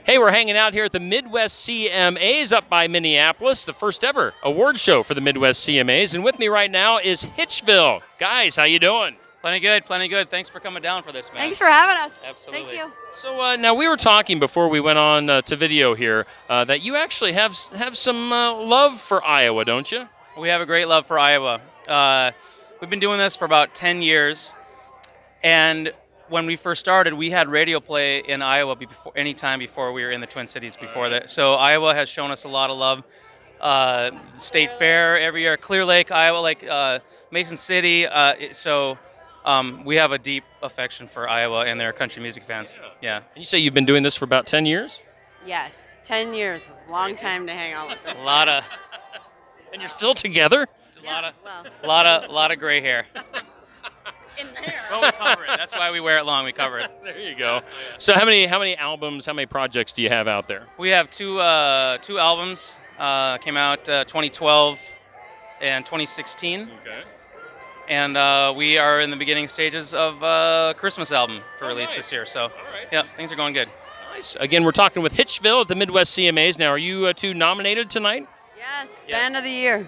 Hey, we're hanging out here at the Midwest CMAs up by Minneapolis, the first ever award show for the Midwest CMAs. And with me right now is Hitchville. Guys, how you doing? Plenty good, plenty good. Thanks for coming down for this, man. Thanks for having us. Absolutely. Thank you. So now we were talking before we went on to video here that you actually have some love for Iowa, don't you? We have a great love for Iowa. We've been doing this for about 10 years, and when we first started, we had radio play in Iowa any time before we were in the Twin Cities before that. So Iowa has shown us a lot of love. State Fair every year, Clear Lake, Iowa, like Mason City. We have a deep affection for Iowa and their country music fans. Yeah. And you say you've been doing this for about 10 years? Yes, 10 years. Long time to hang out with us. A lot of. And you're still together? A lot of gray hair. In there. Well, we cover it. That's why we wear it long. We cover it. There you go. So how many albums, how many projects do you have out there? We have two albums. Came out 2012 and 2016. Okay. And we are in the beginning stages of a Christmas album for release nice. This year. So, right. Yeah, things are going good. Nice. Again, we're talking with Hitchville at the Midwest CMAs. Now, are you two nominated tonight? Yes, Band of the Year.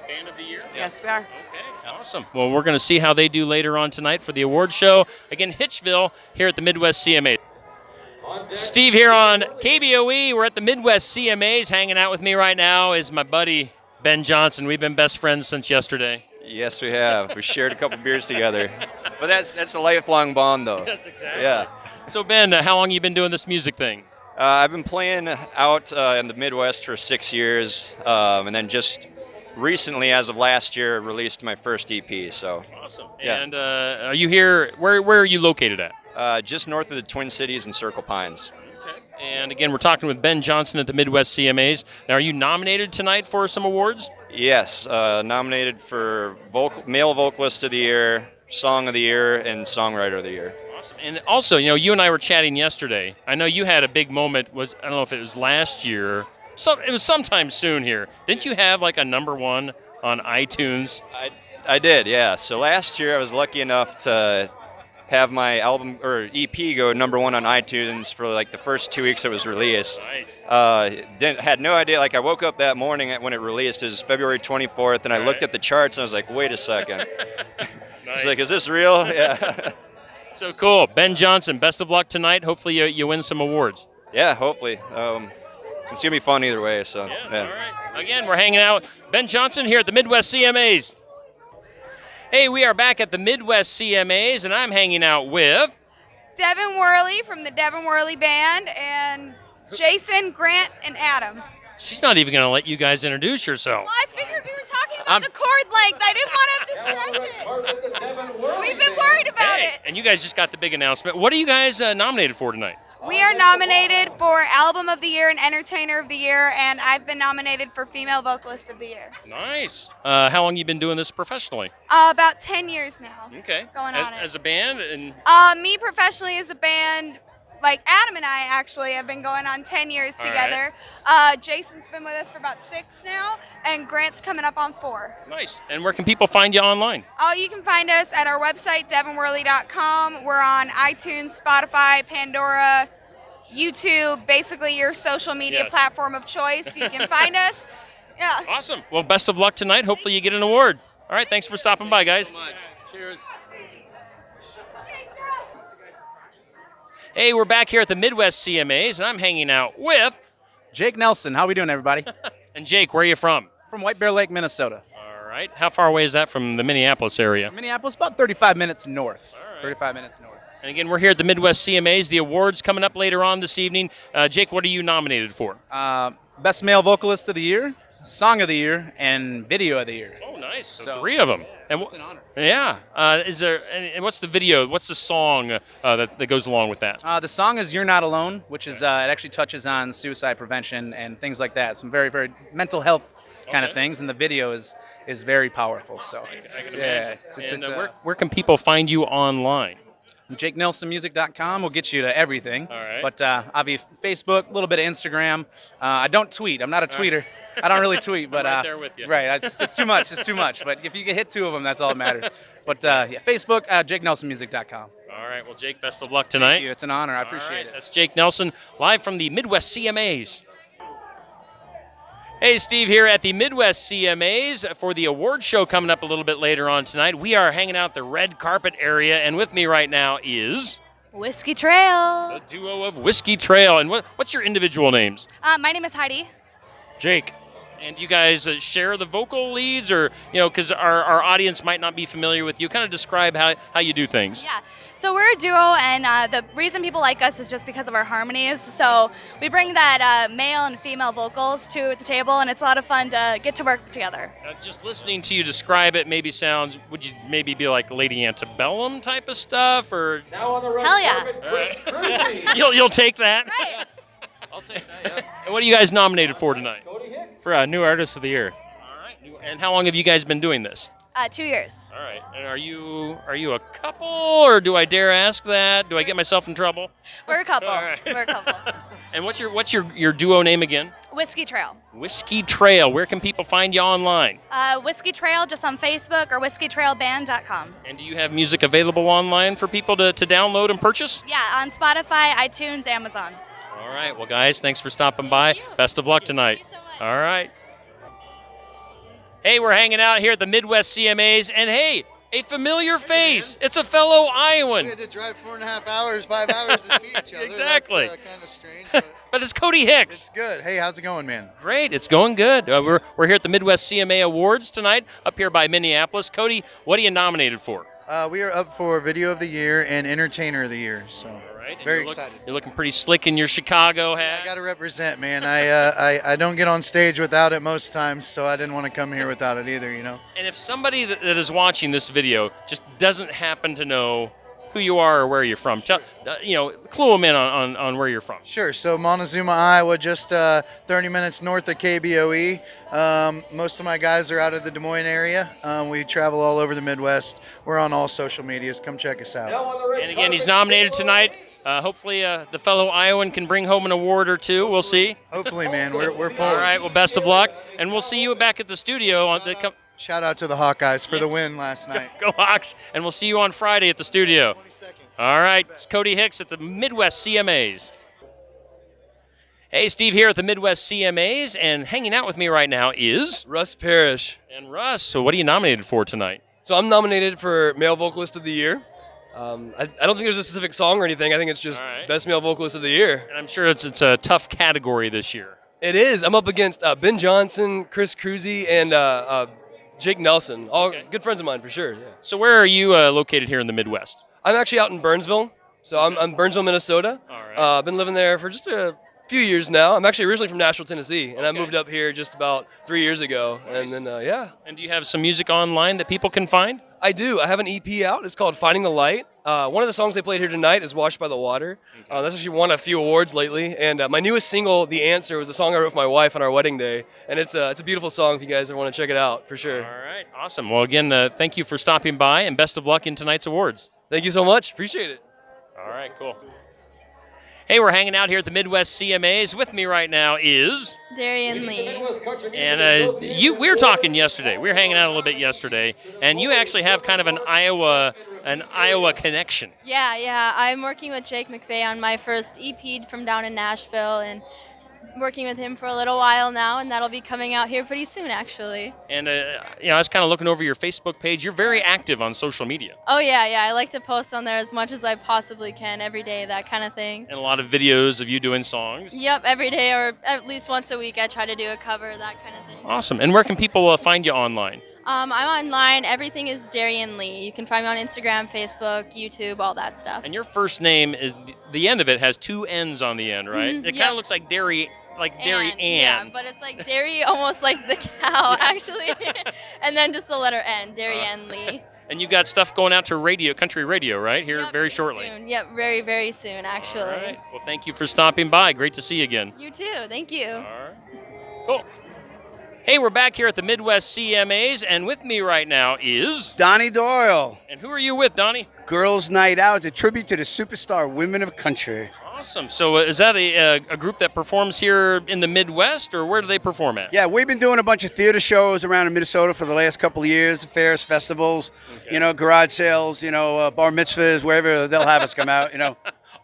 Band of the Year? Yes, we are. Okay, awesome. Well, we're going to see how they do later on tonight for the award show. Again, Hitchville here at the Midwest CMA. Steve here on KBOE. We're at the Midwest CMAs. Hanging out with me right now is my buddy, Ben Johnson. We've been best friends since yesterday. Yes, we have. We shared a couple beers together. But that's a lifelong bond, though. Yes, exactly. Yeah. So, Ben, how long you been doing this music thing? I've been playing out in the Midwest for 6 years, and then just recently, as of last year, released my first EP. So awesome. Yeah. And are you here? Where are you located at? just north of the Twin Cities in Circle Pines. Okay. And again, we're talking with Ben Johnson at the Midwest CMAs. Now, are you nominated tonight for some awards? Yes, nominated for Male Vocalist of the Year, Song of the Year, and Songwriter of the Year. Awesome. And also, you and I were chatting yesterday. I know you had a big moment. I don't know if it was last year. It was sometime soon here. Didn't you have like a #1 on iTunes? I did, yeah. So last year I was lucky enough to have my album or EP go #1 on iTunes for like the first 2 weeks it was released. Nice. Had no idea. Like I woke up that morning when it released. It was February 24th, and I looked at the charts and I was like, wait a second. Nice. It's like, is this real? Yeah. So cool. Ben Johnson, best of luck tonight. Hopefully you win some awards. Yeah, hopefully. It's gonna be fun either way. So Yeah. yeah. All right. Again, we're hanging out. Ben Johnson here at the Midwest CMAs. Hey, we are back at the Midwest CMAs, and I'm hanging out with Devin Worley from the Devin Worley Band, and Jason, Grant, and Adam. She's not even going to let you guys introduce yourself. Well, I figured we were talking about the chord length. I didn't want to have to stretch it. We've been worried about it. And you guys just got the big announcement. What are you guys nominated for tonight? We are nominated for Album of the Year and Entertainer of the Year, and I've been nominated for Female Vocalist of the Year. Nice. How long you been doing this professionally? About 10 years now. Okay. Going on as a band? And Me professionally as a band, like Adam and I actually have been going on 10 years All together. Jason's been with us for about 6 now, and Grant's coming up on 4. Nice. And where can people find you online? Oh, you can find us at our website, devinworley.com. We're on iTunes, Spotify, Pandora, YouTube, basically your social media platform of choice. You can find us. Yeah. Awesome. Well, best of luck tonight. Hopefully you get an award. All right, thanks for stopping by, guys. Thank you so much. Cheers. Hey, we're back here at the Midwest CMAs, and I'm hanging out with Jake Nelson. How we doing, everybody? And Jake, where are you from? From White Bear Lake, Minnesota. All right. How far away is that from the Minneapolis area? Minneapolis, about 35 minutes north. All right. 35 minutes north. And again, we're here at the Midwest CMAs. The awards coming up later on this evening. Jake, what are you nominated for? Best Male Vocalist of the Year, Song of the Year, and Video of the Year. Oh, nice. So So- 3 of them. And It's an honor. yeah. And what's the video? What's the song that goes along with that? The song is You're Not Alone, which is it actually touches on suicide prevention and things like that. Some very, very mental health kind of Okay. things, and the video is very powerful. So I can yeah, imagine. it's And where can people find you online? JakeNelsonMusic.com will get you to everything. All right. But I'll be Facebook, a little bit of Instagram. I don't tweet. I'm not a tweeter. I don't really tweet, but right there with you. Right, it's too much. It's too much. But if you can hit 2 of them, that's all that matters. But yeah, Facebook, JakeNelsonMusic.com. All right. Well, Jake, best of luck tonight. Thank you. It's an honor. I All appreciate right, it. That's Jake Nelson, live from the Midwest CMAs. Hey, Steve here at the Midwest CMAs for the award show coming up a little bit later on tonight. We are hanging out the red carpet area, and with me right now is Whiskey Trail. the duo of Whiskey Trail. And what's your individual names? My name is Heidi. Jake. And you guys share the vocal leads, or, because our audience might not be familiar with you, kind of describe how you do things. Yeah, so we're a duo, and the reason people like us is just because of our harmonies. So we bring that male and female vocals to the table, and it's a lot of fun to get to work together. Just listening to you describe it maybe sounds, would you maybe be like Lady Antebellum type of stuff, or? Now on the red Hell yeah. carpet, Chris Cruzy. You'll take that? Right. I'll take that, yeah. And what are you guys nominated for tonight? Cody Hicks. For New Artist of the Year. All right. And how long have you guys been doing this? 2 years. All right. And are you a couple, or do I dare ask that? Do I get myself in trouble? We're a couple. All right. We're a couple. And what's your duo name again? Whiskey Trail. Whiskey Trail. Where can people find you online? Whiskey Trail just on Facebook or whiskeytrailband.com. And do you have music available online for people to download and purchase? Yeah, on Spotify, iTunes, Amazon. All right. Well, guys, thanks for stopping by. Best of luck tonight. Thank you so much. All right. Hey, we're hanging out here at the Midwest CMAs, and hey, a familiar face. It's a fellow Iowan. We had to drive 4.5 hours, 5 hours to see each other. Exactly. That's kind of strange, but But it's Cody Hicks. it's good. Hey, how's it going, man? Great. It's going good. We're here at the Midwest CMA Awards tonight, up here by Minneapolis. Cody, what are you nominated for? We are up for Video of the Year and Entertainer of the Year, so And very you're excited. You're looking pretty slick in your Chicago I hat. got to represent, man. I don't get on stage without it most times, so I didn't want to come here without it either, And if somebody that is watching this video just doesn't happen to know who you are or where you're from, clue them in on where you're from. Sure. So Montezuma, Iowa, just 30 minutes north of KBOE. Most of my guys are out of the Des Moines area. We travel all over the Midwest. We're on all social medias. Come check us out. Now on the red And again, he's carpet, nominated Stapleton. tonight. Hopefully the fellow Iowan can bring home an award or two. We'll see. Hopefully, man. We're pulling. All right, well, best of luck. And we'll see you back at the studio. Shout out to the Hawkeyes for the win last night. Go Hawks. And we'll see you on Friday at the studio. 22nd. All right, it's Cody Hicks at the Midwest CMAs. Hey, Steve here at the Midwest CMAs, and hanging out with me right now is... Russ Parrish. And Russ, so what are you nominated for tonight? So I'm nominated for Male Vocalist of the Year. I don't think there's a specific song or anything. I think it's just All right. Best Male Vocalist of the Year. And I'm sure it's a tough category this year. It is. I'm up against Ben Johnson, Chris Cruzy, and Jake Nelson. All Okay. good friends of mine for sure. Yeah. So where are you located here in the Midwest? I'm actually out in Burnsville. So I'm Burnsville, Minnesota. All right. I've been living there for just a few years now. I'm actually originally from Nashville, Tennessee, and I Okay. moved up here just about 3 years ago. Nice. And then, yeah. And do you have some music online that people can find? I do. I have an EP out. It's called Finding the Light. One of the songs they played here tonight is Washed by the Water. That's actually won a few awards lately. And my newest single, The Answer, was a song I wrote for my wife on our wedding day. And it's a beautiful song if you guys want to check it out, for sure. All right, awesome. Well, again, thank you for stopping by, and best of luck in tonight's awards. Thank you so much. Appreciate it. All right, cool. Hey, we're hanging out here at the Midwest CMAs. With me right now is... Darian The Lee. Midwest Country Music And Association we were talking yesterday. We were hanging out a little bit yesterday, and you actually have kind of an Iowa connection. Yeah. I'm working with Jake McVeigh on my first EP from down in Nashville, and working with him for a little while now, and that'll be coming out here pretty soon, actually. And I was kind of looking over your Facebook page. You're very active on social media, Oh yeah, I like to post on there as much as I possibly can every day, that kind of thing. and a lot of videos of you doing songs. Yep, every day or at least once a week I try to do a cover, that kind of thing. Awesome. And where can people find you online? I'm online. Everything is Darian Lee. You can find me on Instagram, Facebook, YouTube, all that stuff. And your first name is the end of it has two N's on the end, right? Mhm, It kind yep. of looks like Dairy Ann. Yeah, but it's like dairy, almost like the cow, actually. And then just the letter N, Darian Lee. And you've got stuff going out to country radio, right? Here Yep, very shortly. Soon. Yep, very, very soon, actually. All right. Well, thank you for stopping by. Great to see you again. You too. Thank you. All right. Cool. Hey, we're back here at the Midwest CMAs, and with me right now is... Donnie Doyle, And who are you with, Donnie? Girls Night Out, a tribute to the superstar women of country. Awesome. So is that a group that performs here in the Midwest, or where do they perform at? Yeah, we've been doing a bunch of theater shows around in Minnesota for the last couple of years, fairs, festivals, garage sales, bar mitzvahs, wherever they'll have us come out,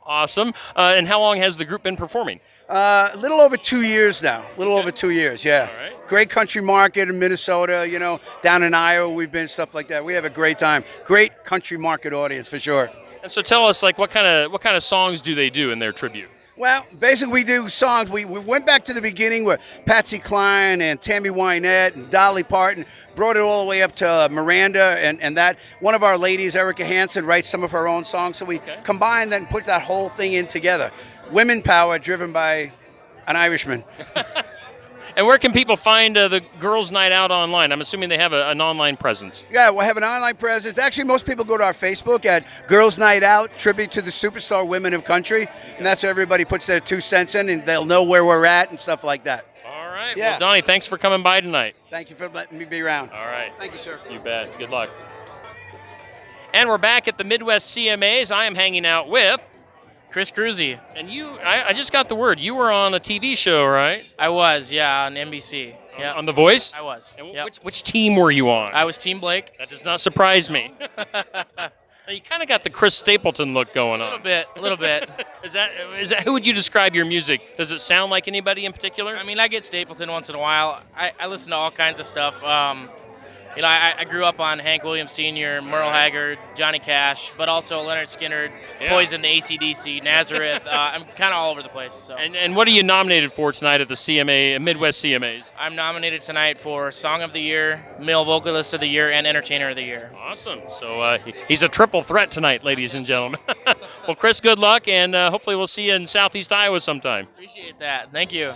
Awesome. And how long has the group been performing? A little over 2 years now. Over 2 years, yeah. All right. Great country market in Minnesota, down in Iowa we've been, stuff like that. We have a great time. Great country market audience for sure. And so tell us, like, what kind of songs do they do in their tribute? Well, basically we do songs. We went back to the beginning with Patsy Cline and Tammy Wynette and Dolly Parton, brought it all the way up to Miranda and that. One of our ladies, Erica Hansen, writes some of her own songs. So we combine that and put that whole thing in together. Women power driven by an Irishman. And where can people find the Girls' Night Out online? I'm assuming they have an online presence. Yeah, we'll have an online presence. Actually, most people go to our Facebook at Girls' Night Out, tribute to the superstar women of country. And that's where everybody puts their 2 cents in, and they'll know where we're at and stuff like that. All right. Yeah. Well, Donnie, thanks for coming by tonight. Thank you for letting me be around. All right. Thank you, sir. You bet. Good luck. And we're back at the Midwest CMAs. I am hanging out with Chris Cruzy. And I just got the word. You were on a TV show, right? I was, yeah, on NBC. Yeah. On The Voice? I was. And Yep. which team were you on? I was Team Blake. That does not surprise me. Now, you kind of got the Chris Stapleton look going on. A little bit. Is that who would you describe your music? Does it sound like anybody in particular? I mean, I get Stapleton once in a while. I listen to all kinds of stuff. I grew up on Hank Williams Sr., Merle Haggard, Johnny Cash, but also Leonard Skinner, Poison, AC/DC, Nazareth. I'm kind of all over the place. So. And what are you nominated for tonight at the CMA, Midwest CMAs? I'm nominated tonight for Song of the Year, Male Vocalist of the Year, and Entertainer of the Year. Awesome. So he's a triple threat tonight, ladies and gentlemen. Well, Chris, good luck, and hopefully we'll see you in Southeast Iowa sometime. Appreciate that. Thank you.